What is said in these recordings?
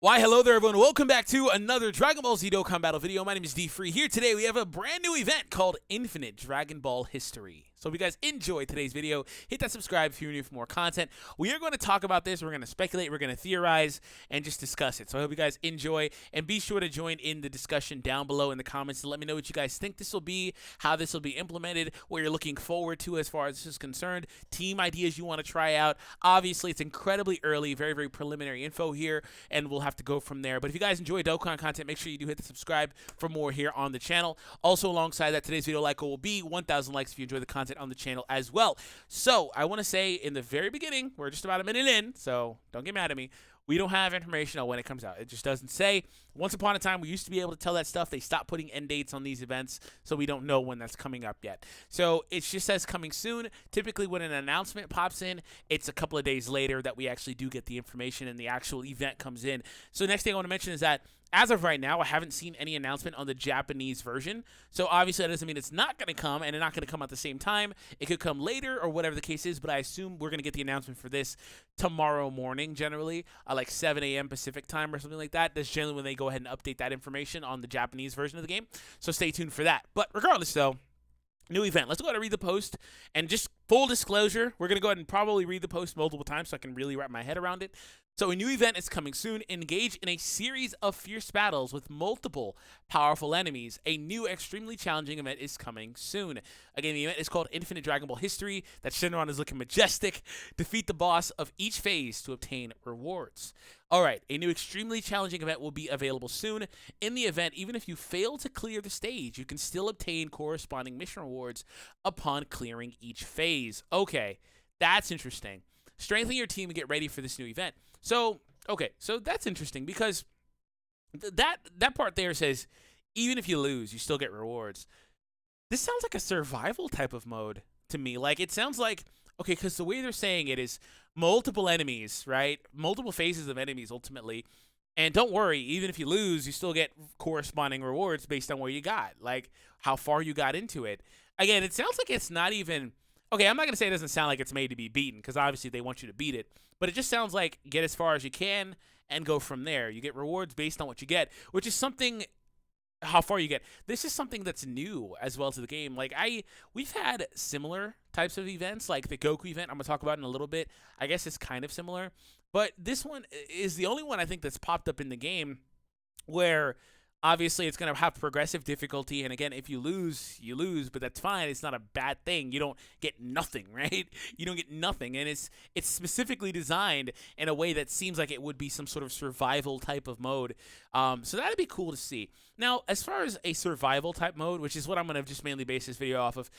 Why, hello there, everyone. Welcome back to another Dragon Ball Z Dokkan Battle video. My name is DFree. Here today, we have a brand new event called Infinite Dragon Ball History. So if you guys enjoyed today's video, hit that subscribe if you're new for more content. We are going to talk about this. We're going to speculate. We're going to theorize and just discuss it. So I hope you guys enjoy, and be sure to join in the discussion down below in the comments to let me know what you guys think this will be, how this will be implemented, what you're looking forward to as far as this is concerned, team ideas you want to try out. Obviously, it's incredibly early, very, very preliminary info here, and we'll have to go from there. But if you guys enjoy Dokkan content, make sure you do hit the subscribe for more here on the channel. Also, alongside that, today's video like goal will be 1,000 likes if you enjoy the content on the channel as well. So I want to say in the very beginning, we're just about a minute in, so don't get mad at me. We don't have information on when it comes out. It just doesn't say. Once upon a time, we used to be able to tell that stuff. They stopped putting end dates on these events, so we don't know when that's coming up yet. So it just says coming soon. Typically, when an announcement pops in, it's a couple of days later that we actually do get the information and the actual event comes in. So next thing I want to mention is that as of right now, I haven't seen any announcement on the Japanese version. So obviously that doesn't mean it's not going to come, and it's not going to come at the same time. It could come later or whatever the case is, but I assume we're going to get the announcement for this tomorrow morning, generally, like 7 a.m. Pacific time or something like that. That's generally when they go ahead and update that information on the Japanese version of the game. So stay tuned for that. But regardless, though, new event. Let's go ahead and read the post. And just full disclosure, we're going to go ahead and probably read the post multiple times so I can really wrap my head around it. So a new event is coming soon. Engage in a series of fierce battles with multiple powerful enemies. A new extremely challenging event is coming soon. Again, the event is called Infinite Dragon Ball History. That Shenron is looking majestic. Defeat the boss of each phase to obtain rewards. Alright, a new extremely challenging event will be available soon. In the event, even if you fail to clear the stage, you can still obtain corresponding mission rewards upon clearing each phase. Okay, that's interesting. Strengthen your team and get ready for this new event. So, okay, so that's interesting because that part there says, even if you lose, you still get rewards. This sounds like a survival type of mode to me. Like, it sounds like, okay, because the way they're saying it is multiple enemies, right? Multiple phases of enemies, ultimately. And don't worry, even if you lose, you still get corresponding rewards based on where you got, like how far you got into it. Again, it sounds like it's not even... Okay, I'm not going to say it doesn't sound like it's made to be beaten, because obviously they want you to beat it. But it just sounds like get as far as you can and go from there. You get rewards based on what you get, which is something... How far you get. This is something that's new as well to the game. Like, we've had similar types of events, like the Goku event I'm going to talk about in a little bit. I guess it's kind of similar. But this one is the only one I think that's popped up in the game where... Obviously, it's going to have progressive difficulty, and again, if you lose, you lose, but that's fine. It's not a bad thing. You don't get nothing, right? You don't get nothing, and it's specifically designed in a way that seems like it would be some sort of survival type of mode. So that'd be cool to see. Now, as far as a survival type mode, which is what I'm going to just mainly base this video off of,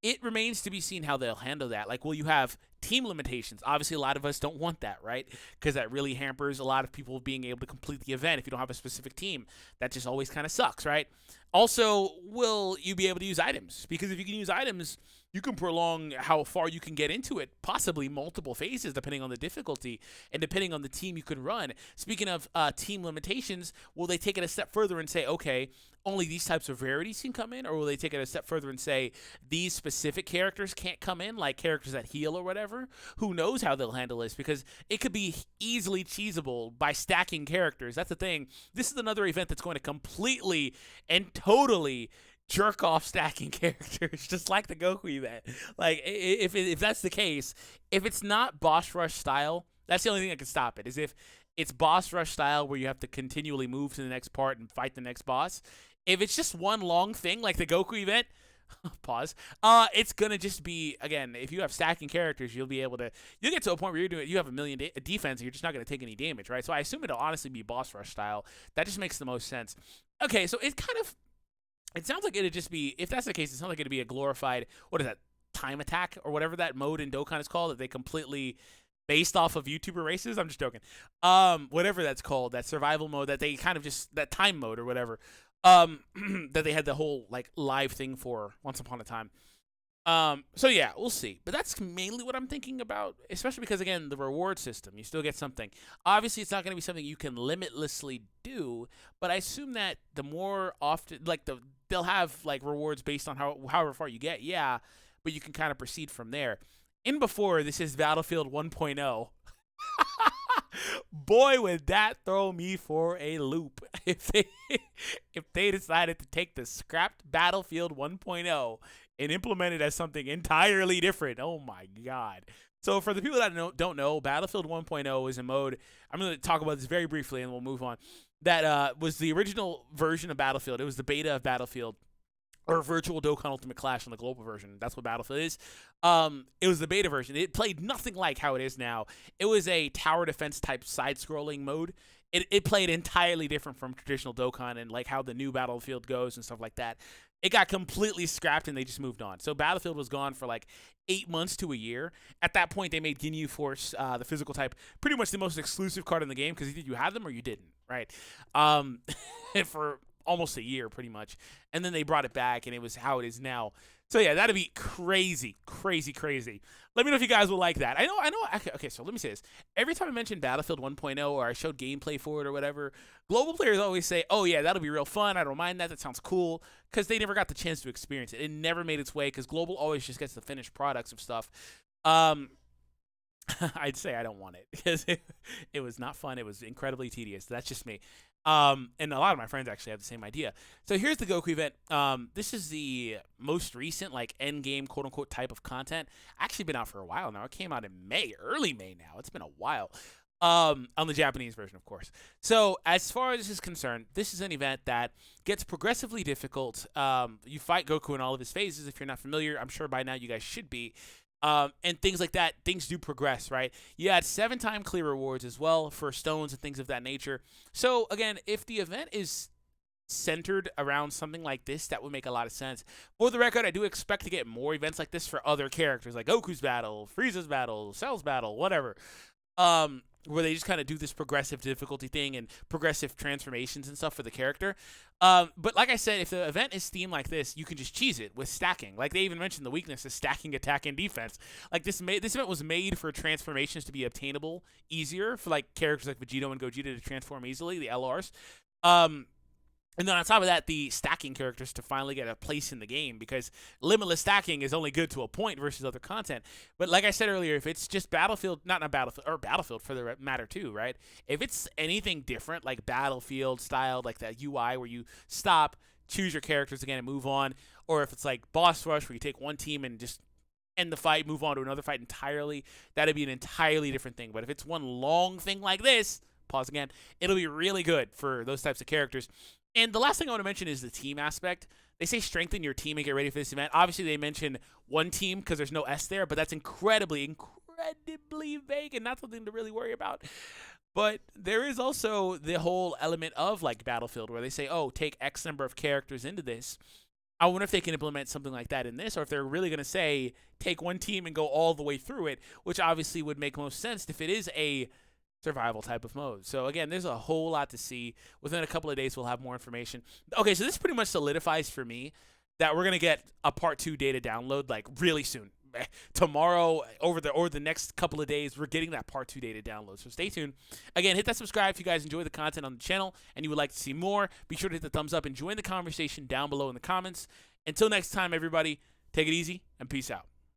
it remains to be seen how they'll handle that. Like, will you have team limitations? Obviously, a lot of us don't want that, right? Because that really hampers a lot of people being able to complete the event if you don't have a specific team. That just always kind of sucks, right? Also, will you be able to use items? Because if you can use items, you can prolong how far you can get into it, possibly multiple phases, depending on the difficulty and depending on the team you can run. Speaking of team limitations, will they take it a step further and say, okay, only these types of rarities can come in? Or will they take it a step further and say these specific characters can't come in, like characters that heal or whatever? Who knows how they'll handle this, because it could be easily cheesable by stacking characters. That's the thing. This is another event that's going to completely and totally jerk off stacking characters, just like the Goku event. Like, if that's the case, if it's not boss rush style, that's the only thing that can stop it, is if it's boss rush style where you have to continually move to the next part and fight the next boss. If it's just one long thing like the Goku event, pause, it's gonna just be, again, if you have stacking characters, you'll be able to, you'll get to a point where you have a million defense and you're just not gonna take any damage, right? So I assume it'll honestly be boss rush style. That just makes the most sense. Okay, so it sounds like it'd just be, if that's the case, it sounds like it'd be a glorified, what is that, time attack or whatever that mode in Dokkan is called, that they completely based off of YouTuber races. I'm just joking. Whatever that's called, that survival mode that they kind of just, that time mode or whatever, that they had the whole like live thing for once upon a time. So yeah, we'll see. But that's mainly what I'm thinking about, especially because, again, the reward system, you still get something. Obviously, it's not going to be something you can limitlessly do, but I assume that the more often, like, they'll have, like, rewards based on however far you get, yeah, but you can kind of proceed from there. In before, this is Battlefield 1.0. Boy, would that throw me for a loop if they decided to take the scrapped Battlefield 1.0 and implement it as something entirely different. Oh my God. So for the people that don't know, Battlefield 1.0 is a mode. I'm going to talk about this very briefly and we'll move on. That was the original version of Battlefield. It was the beta of Battlefield, or Virtual Dokkan Ultimate Clash on the global version. That's what Battlefield is. It was the beta version. It played nothing like how it is now. It was a tower defense type side-scrolling mode. It played entirely different from traditional Dokkan and like how the new Battlefield goes and stuff like that. It got completely scrapped and they just moved on. So Battlefield was gone for like 8 months to a year. At that point, they made Ginyu Force, the physical type, pretty much the most exclusive card in the game because either you had them or you didn't, right? For almost a year, pretty much. And then they brought it back, and it was how it is now. So yeah, that'd be crazy, crazy, crazy. Let me know if you guys will like that. I know. Okay, so let me say this. Every time I mention Battlefield 1.0 or I showed gameplay for it or whatever, global players always say, oh yeah, that'll be real fun. I don't mind that. That sounds cool. Because they never got the chance to experience it. It never made its way because global always just gets the finished products of stuff. I'd say I don't want it because it was not fun. It was incredibly tedious. That's just me. And a lot of my friends actually have the same idea. So here's the Goku event. This is the most recent, like, end game, quote unquote, type of content. Actually been out for a while now. It came out in May, early May now. It's been a while. On the Japanese version, of course. So as far as this is concerned, this is an event that gets progressively difficult. You fight Goku in all of his phases. If you're not familiar, I'm sure by now you guys should be. And things like that, things do progress, right? You had 7-time clear rewards as well for stones and things of that nature. So, again, if the event is centered around something like this, that would make a lot of sense. For the record, I do expect to get more events like this for other characters, like Goku's battle, Frieza's battle, Cell's battle, whatever. Where they just kind of do this progressive difficulty thing and progressive transformations and stuff for the character. But like I said, if the event is themed like this, you can just cheese it with stacking. Like they even mentioned the weakness is stacking attack and defense. Like this event was made for transformations to be obtainable easier for like characters like Vegito and Gogeta to transform easily, the LRs. And then on top of that, the stacking characters to finally get a place in the game because limitless stacking is only good to a point versus other content. But like I said earlier, if it's just Battlefield, not Battlefield, or Battlefield for the matter too, right? If it's anything different, like Battlefield style, like that UI where you stop, choose your characters again and move on, or if it's like Boss Rush where you take one team and just end the fight, move on to another fight entirely, that'd be an entirely different thing. But if it's one long thing like this, pause again, it'll be really good for those types of characters. And the last thing I want to mention is the team aspect. They say strengthen your team and get ready for this event. Obviously, they mention one team because there's no S there, but that's incredibly vague and not something to really worry about. But there is also the whole element of like Battlefield where they say, oh, take X number of characters into this. I wonder if they can implement something like that in this, or if they're really going to say take one team and go all the way through it, which obviously would make most sense if it is a survival type of mode. So again, there's a whole lot to see. Within a couple of days, we'll have more information. Okay, so this pretty much solidifies for me that we're gonna get a part 2 data download like really soon. Tomorrow, over the next couple of days, we're getting that part 2 data download. So stay tuned. Again, hit that subscribe if you guys enjoy the content on the channel and you would like to see more. Be sure to hit the thumbs up and join the conversation down below in the comments. Until next time, everybody, take it easy and peace out.